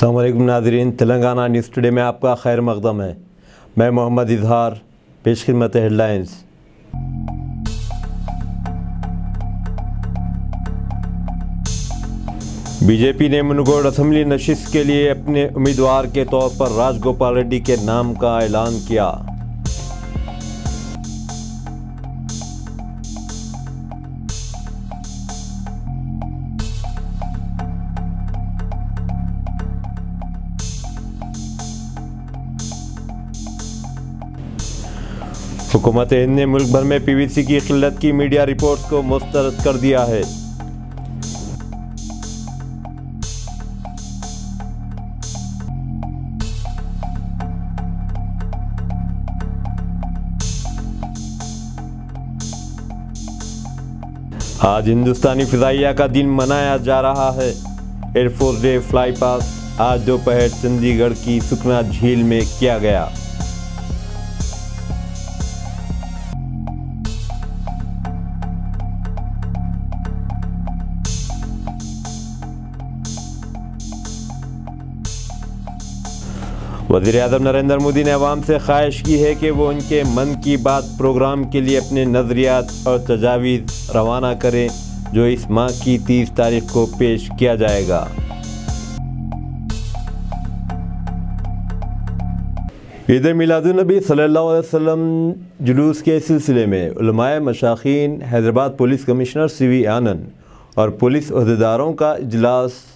अस्सलाम वालेकुम नाज़रीन, तेलंगाना न्यूज़ टुडे में आपका खैर मक़दम है। मैं मोहम्मद इजहार, पेश खिदमत हेडलाइंस। बीजेपी ने मुनगोड असम्बली नशिस्त के लिए अपने उम्मीदवार के तौर पर राजगोपाल रेड्डी के नाम का ऐलान किया। हुकूमत हिंद ने मुल्क भर में पीवीसी की किल्लत की मीडिया रिपोर्ट्स को मुस्तरद कर दिया है। आज हिंदुस्तानी फिजाइया का दिन मनाया जा रहा है। एयरफोर्स डे फ्लाई पास आज दोपहर चंडीगढ़ की सुखना झील में किया गया। वज़ीर-ए-आज़म नरेंद्र मोदी ने अवाम से ख्वाहिश की है कि वो उनके मन की बात प्रोग्राम के लिए अपने नज़रियात और तजावीज़ रवाना करें, जो इस माह की 30 तारीख को पेश किया जाएगा। ईद मिलादुन्नबी सल्लल्लाहु अलैहि वसल्लम जुलूस के सिलसिले में उलमाए मशाखीन, हैदराबाद पुलिस कमिश्नर CV आनंद और पुलिस अहदेदारों का इजलास।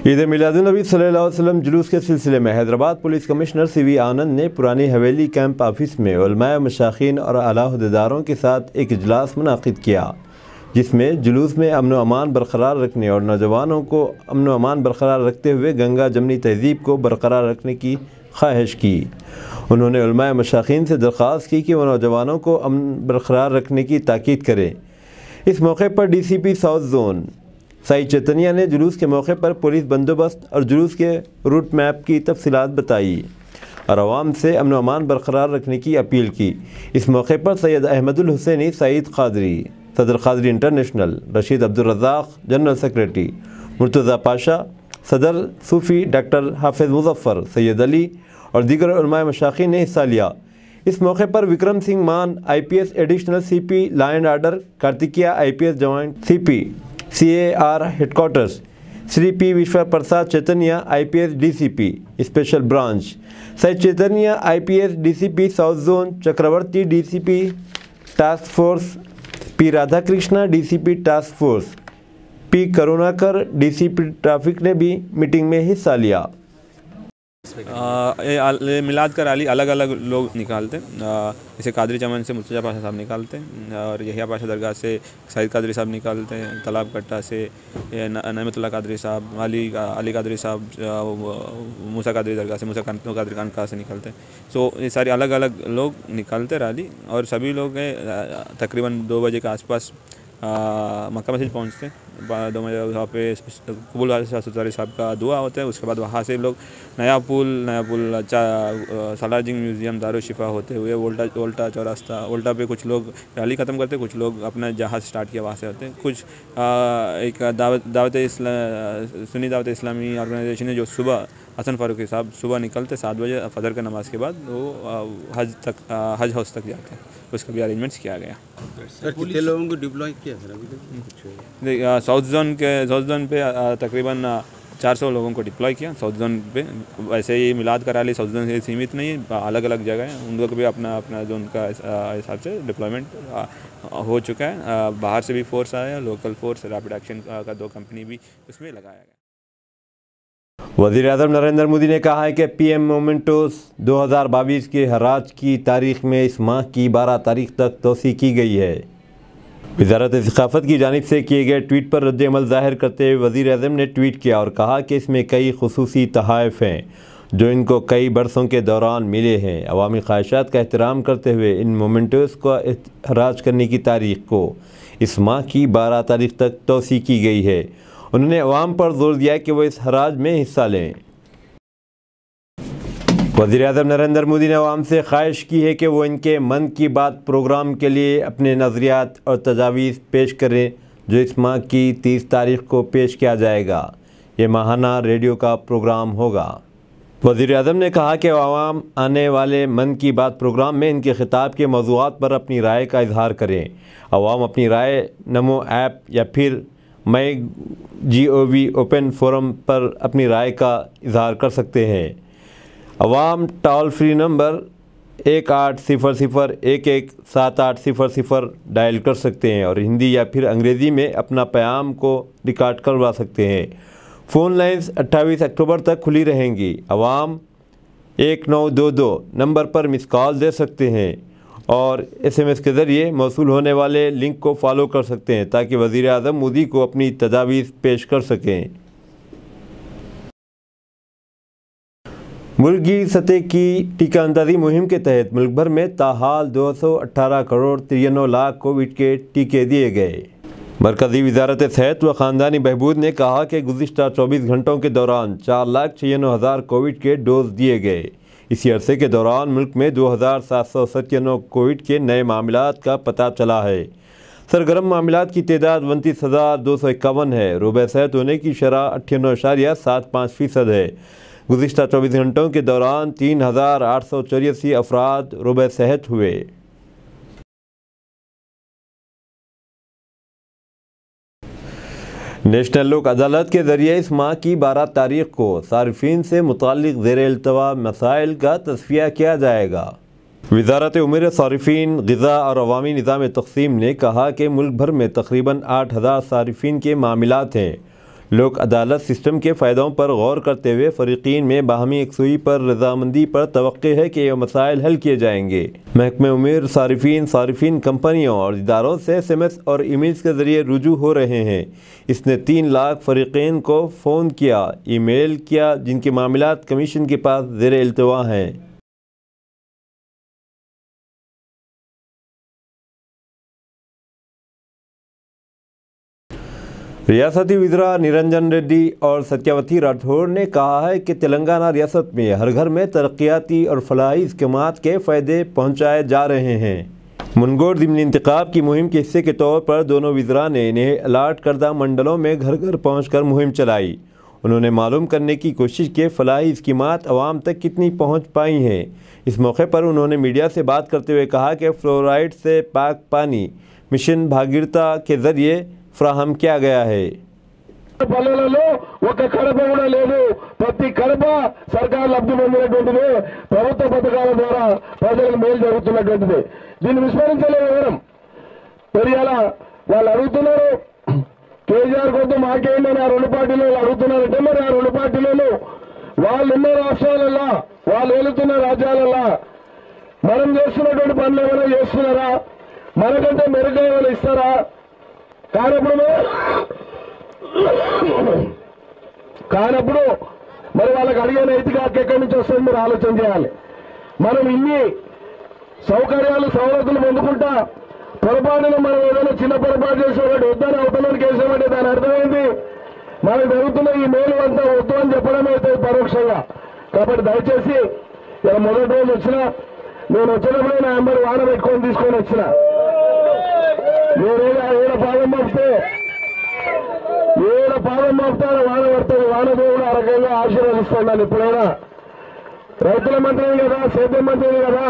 ईद मिलादुन्नबी सल्लल्लाहु अलैहि वसल्लम जुलूस के सिलसिले में हैदराबाद पुलिस कमिश्नर CV आनंद ने पुरानी हवेली कैंप ऑफिस में उलमाए मशाखीन और आला अहदेदारों के साथ एक इजलास मुनाकिद किया, जिसमें जुलूस में अमन व अमान बरकरार रखने और नौजवानों को अमन व अमान बरकरार रखते हुए गंगा जमनी तहज़ीब को बरकरार रखने की ख्वाहिश की। उन्होंने उलमाए मशाखीन से दरख्वास्त की कि वह नौजवानों को अमन बरकरार रखने की ताकीद करें। इस मौके पर DCP south zone Sai Chaitanya ने जुलूस के मौके पर पुलिस बंदोबस्त और जुलूस के रूट मैप की तफसीलात बताई और आवाम से अमन व अमान बरकरार रखने की अपील की। इस मौके पर सैयद अहमदुल हुसैनी, सईद कादरी, सदर Qadri international, Rashid Abdul Razzaq general secretary, Murtaza Pasha, सदर सूफ़ी डॉक्टर हाफिज़ मुज़फ़्फ़र, सैयद अली और दीगर उलमाए मशाखीन ने हिस्सा लिया। इस मौके पर Vikram Singh Mann IPS additional CP law and order, Karthikeya IPS joint CP CAR headquarters, Shri P Vishwa Prasad Chaitanya IPS DCP special branch, Sai Chaitanya IPS DCP south zone, Chakravarthy DCP task force, P Radhakrishna DCP task force, P Karunakar DCP traffic ने भी मीटिंग में हिस्सा लिया। मिलाद का rally अलग अलग लोग निकालते हैं, जैसे कादरी चमन से मुर्तज़ा पाशा साहब निकालते हैं और यहिया पाशा दरगाह से सईद कादरी साहब निकालते हैं, तालाब कट्टा से नईमतुल्लाह कादरी साहब, अली कादरी साहब, मूसा कादरी दरगाह से मूसा कादरी खानकाह से निकलते हैं। सो ये सारे अलग अलग लोग निकालते रैली और सभी लोग तकरीबन 2 बजे के आसपास मक्का मस्जिद पहुँचते हैं। 2 बजे वहाँ पे कबूल सुतारी साहब का दुआ होता है। उसके बाद वहाँ से लोग नया पुल सालारजंग म्यूज़ियम, दारुशिफा होते हुए वोल्टा चौरास्ता, वोल्टा पे कुछ लोग रैली ख़त्म करते हैं, कुछ लोग अपना जहाज़ स्टार्ट किया वहाँ से होते हैं। कुछ एक सुन्नी दावत इस्लामी ऑर्गेनाइजेशन है जो सुबह हसन फारूकी साहब सुबह निकलते 7 बजे फजर के नमाज़ के बाद वो हज हाउस तक जाते हैं। उसका भी अरेंजमेंट्स किया गया। सर कितने लोगों को डिप्लॉय किया सर अभी तक? साउथ जोन पे तकरीबन 400 लोगों को डिप्लॉय किया साउथ जोन पे। वैसे ही मिलाद का रैली साउथ जोन से सीमित नहीं है, अलग अलग जगह हैं, उन लोगों को भी अपना जोन का हिसाब से डिप्लॉयमेंट हो चुका है। बाहर से भी फोर्स आया, लोकल फोर्स रैपिड एक्शन का 2 कंपनी भी उसमें लगाया गया। वज़ीर-ए-आज़म नरेंद्र मोदी ने कहा है कि PM मोमेंटोस 2022 के हराज की तारीख में इस माह की 12 तारीख तक तोसी की गई है। वज़ारत सक़ाफ़त की जानिब से किए गए ट्वीट पर रद्द-ए-अमल ज़ाहिर करते हुए वज़ीर-ए-आज़म ने ट्वीट किया और कहा कि इसमें कई ख़ुसूसी तोहफ़े हैं जो इनको कई बरसों के दौरान मिले हैं। अवामी ख्वाहिशात का एहतराम करते हुए इन मोमेंटोस को हराज करने की तारीख को इस माह की 12 तारीख तक तोसी की गई है। उन्होंने अवाम पर जोर दिया कि वो इस हराज में हिस्सा लें। वज़ीर-ए-आज़म नरेंद्र मोदी ने अवाम से ख्वाहिश की है कि वो इनके मन की बात प्रोग्राम के लिए अपने नज़रियात और तजावीज़ पेश करें, जो इस माह की 30 तारीख को पेश किया जाएगा। ये माहाना रेडियो का प्रोग्राम होगा। वज़ीर-ए-आज़म ने कहा कि आवाम आने वाले मन की बात प्रोग्राम में इनके खिताब के मौज़ूआत पर अपनी राय का इजहार करें। आवाम अपनी राय नमो ऐप या फिर MyGov ओपन फोरम पर अपनी राय का इजहार कर सकते हैं। आवाम टोल फ्री नंबर 1800-117800 डायल कर सकते हैं और हिंदी या फिर अंग्रेज़ी में अपना पैगाम को रिकॉर्ड करवा सकते हैं। फ़ोन लाइन्स 28 अक्टूबर तक खुली रहेंगी। आवाम 1922 नंबर पर मिस कॉल दे सकते हैं और SMS के ज़रिए मौसूल होने वाले लिंक को फॉलो कर सकते हैं ताकि वज़ीर-ए-आज़म मोदी को अपनी तजावीज़ पेश कर सकें। मुल्क की सतह की टीका अंदाज़ी मुहिम के तहत मुल्क भर में ताहाल 218 करोड़ 93 लाख कोविड के टीके दिए गए। मरकज़ी वज़ारत सेहत व ख़ानदानी बहबूद ने कहा कि गुज़िश्ता 24 घंटों के दौरान 4,96,000 कोविड के डोज दिए गए। इसी अरसे के दौरान मुल्क में 2,797 कोविड के नए मामलात का पता चला है। सरगर्म मामलात की तादाद 29,251 है। रुबे सेहत होने की शरह 98.75% है। गुज़िश्ता 24 घंटों के दौरान 3,884 अफराद रुबे सेहत हुए। नेशनल लोक अदालत के ज़रिए इस माह की 12 तारीख को सारिफीन से मुताल्लिक़ ज़ेर-ए-इल्तवा मसाइल का तस्फ़िया किया जाएगा। वज़ारत उमूर सारिफीन, ग़िज़ा और अवामी निज़ाम तक़सीम ने कहा कि मुल्क भर में तकरीबन 8,000 सारिफीन के मामलात हैं। लोक अदालत सिस्टम के फ़ायदों पर गौर करते हुए फ़रीक़ीन में बाहमी यकसुई पर रज़ामंदी पर तवक्को है कि ये मसाइल हल किए जाएंगे। महकमे उमूर सारिफीन कंपनियों और इदारों से SMS और ईमेल्स के ज़रिए रुजू हो रहे हैं। इसने 3 लाख फ़रीक़ीन को फ़ोन किया, ईमेल किया जिनके मामलात कमीशन के पास ज़ेर-ए-इल्तवा हैं। रियासती वज़ीरा निरंजन रेड्डी और सत्यावती राठौर ने कहा है कि तेलंगाना रियासत में हर घर में तरक्याती और फलाही इस्कीमात के फ़ायदे पहुँचाए जा रहे हैं। मुनगोर ज़िमनी इंतखाब की मुहिम के हिस्से के तौर पर दोनों वज़ीरा ने इन्हें अलाट करदा मंडलों में घर घर पहुँचकर मुहिम चलाई। उन्होंने मालूम करने की कोशिश की फलाही इस्कीमात अवाम तक कितनी पहुँच पाई हैं। इस मौके पर उन्होंने मीडिया से बात करते हुए कहा कि फ्लोराइड से पाक पानी मिशन भागीरथा के ज़रिए फ्राहम किया गया है। పల్లెలలో ఒక కడప కూడా లేదు, ప్రతి కడప సర్కార్ లబ్ధి పొందినటువంటిది, ప్రభుత్వ పథకాల ద్వారా ప్రజలకు మేలు జరుగుతున్నటువంటిది। దీన్ని విస్మరించలేదు ఎవరం। పెరియాల వాళ్ళు అడుగుతున్నారు కేసీఆర్ కొద్దు మాకేంటి ఆ రెండు పార్టీలు అడుగుతున్నారంటే మరి ఆ రెండు పార్టీలను వాళ్ళు ఉన్న రాష్ట్రాలలో వాళ్ళు ఏలుతున్న రాజ్యాలలో మనం చేస్తున్నటువంటి పనులు ఏమైనా చేస్తున్నారా, మనకంటే మెరుగ్గా ఏమైనా ఇస్తారా? కానప్పుడు మరి వాళ్ళకి అడిగే నైతిక హక్కు ఎక్కడి నుంచి వస్తుంది మీరు ఆలోచన చేయాలి। మనం ఇన్ని సౌకర్యాలు సౌలతులు పొందుకుంటా పొరపాటున మనం ఏదైనా చిన్న పొరపాటు చేసేవాడు వద్దని అవతలకి వేసామంటే దాని అర్థమైంది మనకు జరుగుతున్న ఈ మేలు అంతా వద్దు అని చెప్పడం అయితే పరోక్షంగా। కాబట్టి దయచేసి ఇలా మొదటి రోజు వచ్చినా నేను వచ్చినప్పుడే నా నెంబర్ వాన పెట్టుకొని తీసుకొని వచ్చిన నేనేదో ఏడ పాదం మోపితే వాన పడుతుంది, వాన దేవుడు ఆ రకంగా ఆశీర్వదిస్తున్నాను। ఎప్పుడైనా రైతుల మంత్రిని కదా, సేద్యం మంత్రిని కదా,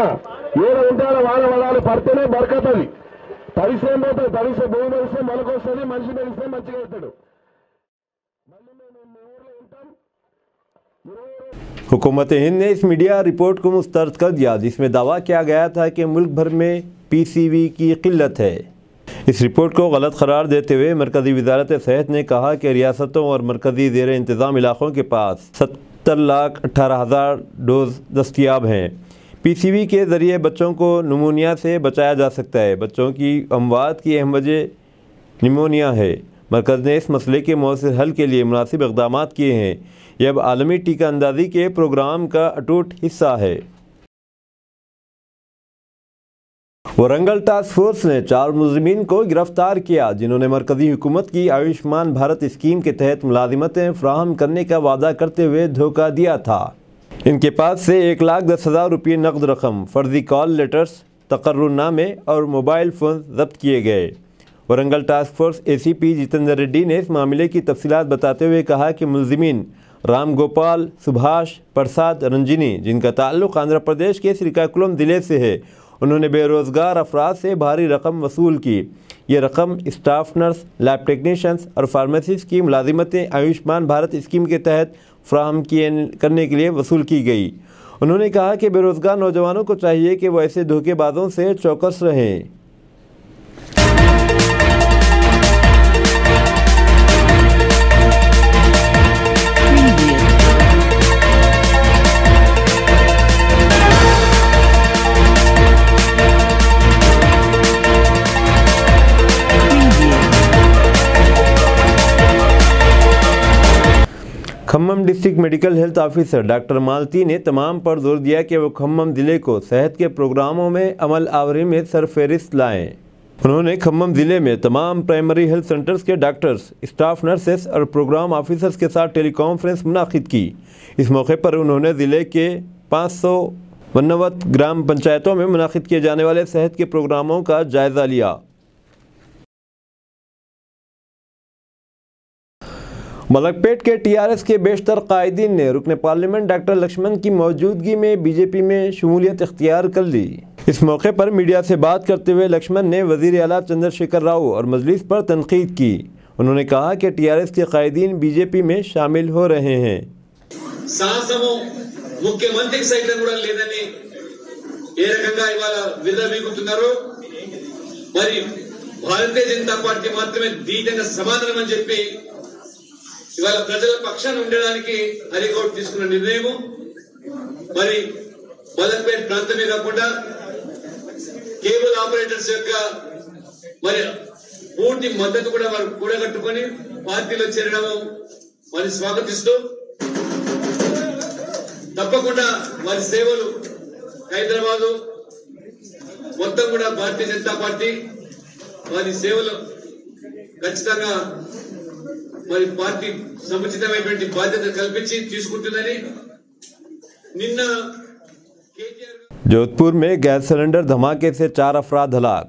ఏడ ఉంటారో వాన పడాలి, పడితేనే బరకతుంది, తడిసే పోతుంది, తడిసే భూమి తెలిస్తే మొలకొస్తుంది, మనిషి తెలిస్తే మంచిగా అవుతాడు। మళ్ళీ మేము ఊర్లో ఉంటాం। हुकूमत हिंद ने इस मीडिया रिपोर्ट को मुस्तरद कर दिया जिसमें दावा किया गया था कि मुल्क भर में PCV की किल्लत है। इस रिपोर्ट को गलत करार देते हुए मरकज़ी वज़ारत सेहत ने कहा कि रियासतों और मरकज़ी ज़ेर इंतज़ाम इलाक़ों के पास 70,18,000 डोज दस्तियाब हैं। PCV के ज़रिए बच्चों को निमोनिया से बचाया जा सकता है। बच्चों की अमवात की अहम वजह निमोनिया है। मरकज़ ने इस मसले के मौसर हल के लिए मुनासिब इक़दाम किए हैं। यह अब आलमी टीका अंदाज़ी के प्रोग्राम का अटूट हिस्सा है। वरंगल टास्क फोर्स ने 4 मुलज़िमीन को गिरफ्तार किया जिन्होंने मरकज़ी हुकूमत की आयुष्मान भारत स्कीम के तहत मुलाजिमतें फ़राहम करने का वादा करते हुए धोखा दिया था। इनके पास से 1,10,000 रुपये नकद रकम, फ़र्ज़ी कॉल लेटर्स, तकर्रुरनामे और मोबाइल फ़ोन ज़ब्त किए गए। Warangal task force ACP Jitendra Reddy ने इस मामले की तफसीलात बताते हुए कहा कि मुलजिमीन राम गोपाल, सुभाष, प्रसाद, रंजिनी, जिनका ताल्लुक आंध्र प्रदेश के श्रीकाकुलम ज़िले से है, उन्होंने बेरोज़गार अफराद से भारी रकम वसूल की। ये रकम स्टाफ नर्स, लैब टेक्नीशियंस और फार्मेसिस्ट की मुलाजिमतें आयुष्मान भारत स्कीम के तहत फ्राहम करने के लिए वसूल की गई। उन्होंने कहा कि बेरोज़गार नौजवानों को चाहिए कि वो ऐसे धोखेबाजों से चौकस रहें। Khammam district medical health officer doctor Malathi ने तमाम पर जोर दिया कि वो खम्मम ज़िले को सेहत के प्रोग्रामों में अमल आवरी में सरफहरिस्त लाएं। उन्होंने खम्मम ज़िले में तमाम प्राइमरी हेल्थ सेंटर्स के डॉक्टर्स, स्टाफ नर्सेस और प्रोग्राम ऑफिसर्स के साथ टेलीकॉन्फ्रेंस मुनाकिद की। इस मौके पर उन्होंने ज़िले के 559 ग्राम पंचायतों में मुनाकिद किए जाने वाले सेहत के प्रोग्रामों का जायज़ा लिया। मलकपेट के टीआरएस के बेशतर कायदीन ने रुकन पार्लियामेंट डॉक्टर लक्ष्मण की मौजूदगी में बीजेपी में शमूलियत इख्तियार कर ली। इस मौके पर मीडिया से बात करते हुए लक्ष्मण ने वज़ीर आला चंद्रशेखर राव और मजलिस पर तनकीद की। उन्होंने कहा कि टीआरएस के कायदीन बीजेपी में शामिल हो रहे हैं। मुख्यमंत्री सहित लेదని ఏ రకంగా ఇవాళ విర్రవీగుతున్నారు మరి భారతీయ జనతా పార్టీ మాత్రమే దీటైన సమాధానం అని చెప్పి ఇవాళ ప్రజల పక్షాన ఉండడానికి హైకోర్టు తీసుకున్న నిర్ణయం మరి మలక్పేట్ ప్రాంతమే కాకుండా కేబుల్ ఆపరేటర్స్ యొక్క మరి పూర్తి మద్దతు కూడా వారు కూడగట్టుకొని పార్టీలో చేరడం మరి స్వాగతిస్తూ తప్పకుండా వారి సేవలు హైదరాబాదు మొత్తం కూడా భారతీయ జనతా పార్టీ వారి సేవలు ఖచ్చితంగా మరి పార్టీ సముచితమైనటువంటి బాధ్యత కల్పించి తీసుకుంటుందని నిన్న जोधपुर में गैस सिलेंडर धमाके से 4 अफराद हलाक,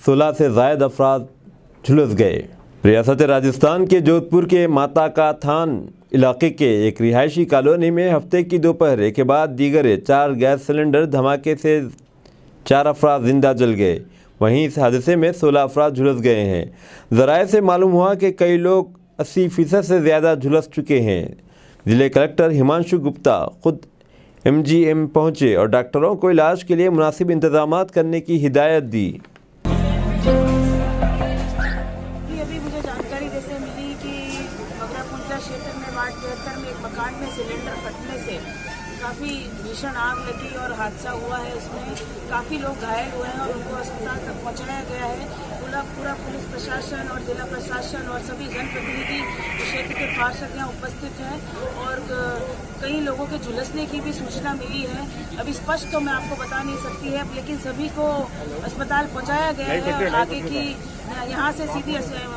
16 से ज़ायद अफराद झुलस गए। रियासत राजस्थान के जोधपुर के माता का थान इलाके के एक रिहायशी कॉलोनी में हफ्ते की दोपहर के बाद दीगरे 4 गैस सिलेंडर धमाके से 4 अफराद जिंदा जल गए। वहीं इस हादसे में 16 अफराद झुलस गए हैं। ज़राए से मालूम हुआ कि कई लोग 80% से ज़्यादा झुलस चुके हैं। ज़िले कलेक्टर हिमांशु गुप्ता खुद MGM पहुंचे और डॉक्टरों को इलाज के लिए मुनासिब इंतजामात करने की हिदायत दी। अभी मुझे जानकारी जैसे मिली कि बगरापुंजा क्षेत्र में वार्ड 73 में एक मकान में सिलेंडर फटने से काफ़ी भीषण आग लगी और हादसा हुआ है। उसमें काफ़ी लोग घायल हुए हैं और उनको अस्पताल तक पहुंचाया गया है। पूरा पुलिस प्रशासन और जिला प्रशासन और सभी जनप्रतिनिधि क्षेत्र के पार्षद यहाँ उपस्थित हैं और कई लोगों के झुलसने की भी सूचना मिली है। अभी स्पष्ट तो मैं आपको बता नहीं सकती है, लेकिन सभी को अस्पताल पहुंचाया गया है और आगे की यहाँ से सीधी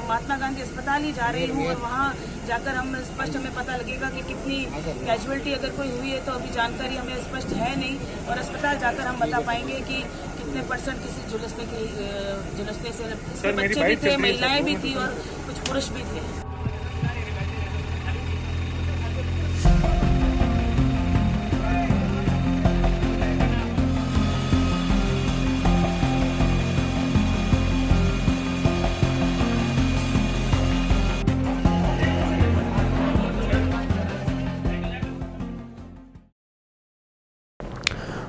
महात्मा गांधी अस्पताल ही जा रही हूँ और वहाँ जाकर हम स्पष्ट हमें पता लगेगा कि कितनी कैजुअलिटी अगर कोई हुई है, तो अभी जानकारी हमें स्पष्ट है नहीं और अस्पताल जाकर हम बता पाएंगे कि कितने % किसी झुलसने से बच्चे भी थे, महिलाएं भी थी और कुछ पुरुष भी थे।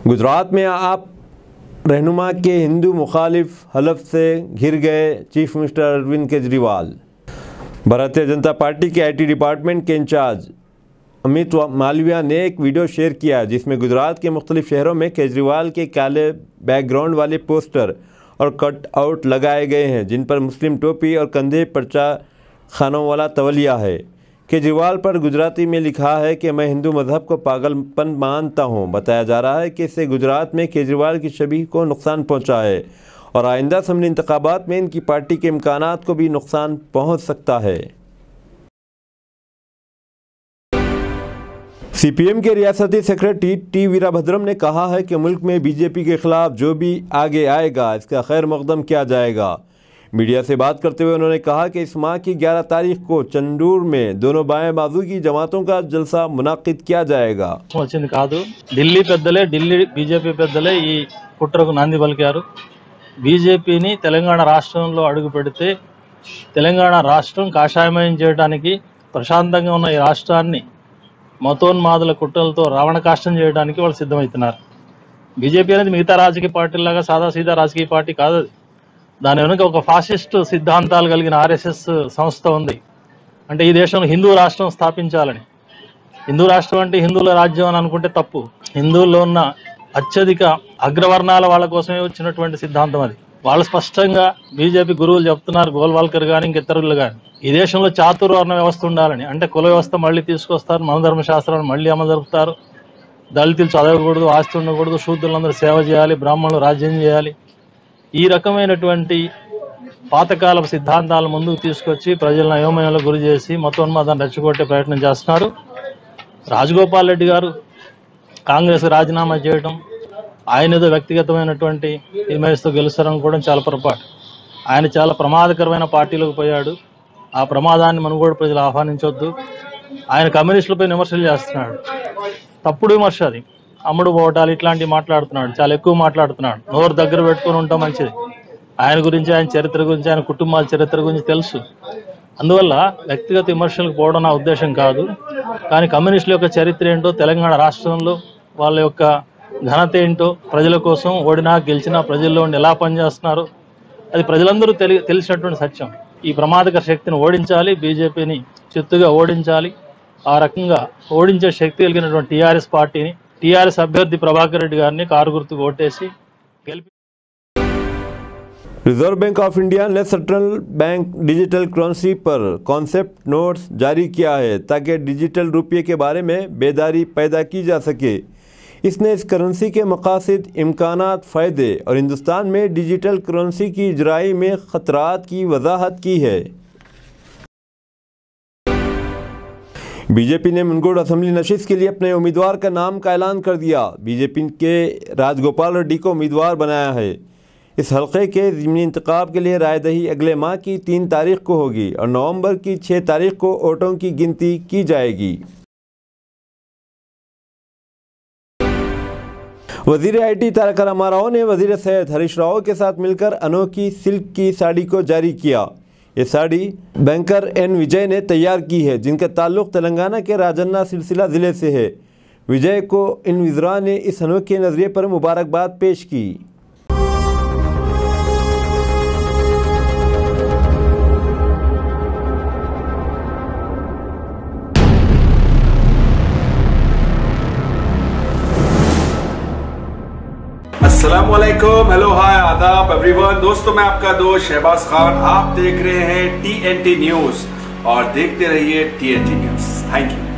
गुजरात में आप रहनुमा के हिंदू मुखालिफ हलफ से घिर गए chief minister Arvind Kejriwal. Bharatiya Janata party के IT डिपार्टमेंट के इंचार्ज अमित मालविया ने एक वीडियो शेयर किया जिसमें गुजरात के मुख्तलिफ शहरों में केजरीवाल के काले बैकग्राउंड वाले पोस्टर और कट आउट लगाए गए हैं जिन पर मुस्लिम टोपी और कंधे पर्चा खानों वाला तवलिया है। केजरीवाल पर गुजराती में लिखा है कि मैं हिंदू मजहब को पागलपन मानता हूं। बताया जा रहा है कि इससे गुजरात में केजरीवाल की छवि को नुकसान पहुंचा है और आइंदा असम्बली इंतखाबात में इनकी पार्टी के इम्कानात को भी नुकसान पहुंच सकता है। CPM के रियासती सेक्रेटरी T वीरभद्रम ने कहा है कि मुल्क में BJP के खिलाफ जो भी आगे आएगा इसका खैर मकदम किया जाएगा। मीडिया से बात करते हुए उन्होंने कहा कि इस माह की 11 तारीख को चंडूर में दोनों बाएं बाजू की जमातों का जलसा मुनाकिद किया जाएगा। వచ్చింది కాదు, ఢిల్లీ పెద్దలే, ఢిల్లీ బీజేపీ పెద్దలే ఈ కుట్రకు నాంది పలికారు. బీజేపీని తెలంగాణ రాష్ట్రంలో అడుగు పెడితే తెలంగాణ రాష్ట్రం కాషాయమయం చేయడానికి, ప్రశాంతంగా ఉన్న ఈ రాష్ట్రాన్ని మతోన్మాదుల కుట్రలతో రావణ కాష్టం చేయడానికి వాళ్ళు సిద్ధమవుతున్నారు. బీజేపీ అనేది మిగతా రాజకీయ పార్టీలాగా సాదాసీదా రాజకీయ పార్టీ కాదు. దాని వెనుక ఒక ఫాసిస్ట్ సిద్ధాంతాలు కలిగిన ఆర్ఎస్ఎస్ సంస్థ ఉంది. అంటే ఈ దేశంలో హిందూ రాష్ట్రం స్థాపించాలని. హిందూ రాష్ట్రం అంటే హిందువుల రాజ్యం అని అనుకుంటే తప్పు. హిందువుల్లో ఉన్న అత్యధిక అగ్రవర్ణాల వాళ్ళ కోసమే వచ్చినటువంటి సిద్ధాంతం అది. వాళ్ళు స్పష్టంగా బీజేపీ గురువులు చెప్తున్నారు, గోల్వాల్కర్ కానీ ఇంకితరులు కానీ, ఈ దేశంలో చాతుర్వర్ణ వ్యవస్థ ఉండాలని. అంటే కుల వ్యవస్థ మళ్ళీ తీసుకొస్తారు, మనధర్మ శాస్త్రాలను మళ్ళీ అమలు జరుపుతారు. దళితులు చదవకూడదు, ఆస్తి ఉండకూడదు, శూద్రులందరూ సేవ చేయాలి, బ్రాహ్మణులు రాజ్యం చేయాలి. ఈ రకమైనటువంటి పాతకాల సిద్ధాంతాల ముందుకు తీసుకొచ్చి ప్రజలను అయోమయంలో గురి చేసి మతోన్మాదాన్ని రెచ్చగొట్టే ప్రయత్నం చేస్తున్నారు. రాజగోపాల్ రెడ్డి గారు కాంగ్రెస్ రాజీనామా చేయడం, ఆయన ఏదో వ్యక్తిగతమైనటువంటి ఇమేజ్తో గెలుస్తారనుకోవడం చాలా పొరపాటు. ఆయన చాలా ప్రమాదకరమైన పార్టీలోకి పోయాడు. ఆ ప్రమాదాన్ని మనం కూడా ప్రజలు ఆహ్వానించొద్దు. ఆయన కమ్యూనిస్టులపై విమర్శలు చేస్తున్నాడు, తప్పుడు విమర్శ అది. అమ్ముడు పోవటాలు ఇట్లాంటివి మాట్లాడుతున్నాడు, చాలా ఎక్కువ మాట్లాడుతున్నాడు. నోరు దగ్గర పెట్టుకుని ఉంటాం మంచిది. ఆయన గురించి, ఆయన చరిత్ర గురించి, ఆయన కుటుంబాల చరిత్ర గురించి తెలుసు. అందువల్ల వ్యక్తిగత విమర్శలకు పోవడం నా ఉద్దేశం కాదు. కానీ కమ్యూనిస్టుల యొక్క చరిత్ర ఏంటో, తెలంగాణ రాష్ట్రంలో వాళ్ళ యొక్క ఘనత ఏంటో, ప్రజల కోసం ఓడినా గెలిచినా ప్రజల్లో ఉండి ఎలా పనిచేస్తున్నారో అది ప్రజలందరూ తెలిసినటువంటి సత్యం. ఈ ప్రమాదకర శక్తిని ఓడించాలి, బీజేపీని చిత్తుగా ఓడించాలి. ఆ రకంగా ఓడించే శక్తి కలిగినటువంటి టీఆర్ఎస్ పార్టీని, టీఆర్ఎస్ అభ్యర్థి ప్రభాకర్ రెడ్డి గారిని కారు గుర్తుకు ఓటేసి గెలిపి. रिजर्व बैंक ऑफ इंडिया ने सेंट्रल बैंक डिजिटल करेंसी पर कॉन्सेप्ट नोट्स जारी किया है ताकि डिजिटल रुपये के बारे में बेदारी पैदा की जा सके। इसने इस करेंसी के मकासद, इम्कानात, फ़ायदे और हिंदुस्तान में डिजिटल करेंसी की इजराई में ख़तरात की वजाहत की है। बीजेपी ने मुनगोड़ असेंबली नशिस्त के लिए अपने उम्मीदवार का नाम का ऐलान कर दिया। बीजेपी के राजगोपाल रेड्डी को उम्मीदवार बनाया है। इस हल्के के ज़मीनी इंतखाब के लिए रायदही अगले माह की 3 तारीख को होगी और नवंबर की 6 तारीख को वोटों की गिनती की जाएगी। वज़ीर IT तारक रामाराव ने वज़ीर सेहत हरीश राव के साथ मिलकर अनोखी सिल्क की साड़ी को जारी किया। ये साड़ी बैंकर N विजय ने तैयार की है, जिनका ताल्लुक़ तेलंगाना के राजन्ना सिलसिला ज़िले से है। विजय को इन वज़ीरा ने इस अनोखे नज़रिए पर मुबारकबाद पेश की। अस्सलामुअलैकुम, हेलो, हाय, आदाब एवरीवन। दोस्तों, मैं आपका दोस्त शहबाज खान। आप देख रहे हैं TNT न्यूज़ और देखते रहिए TNT न्यूज़। Thank you.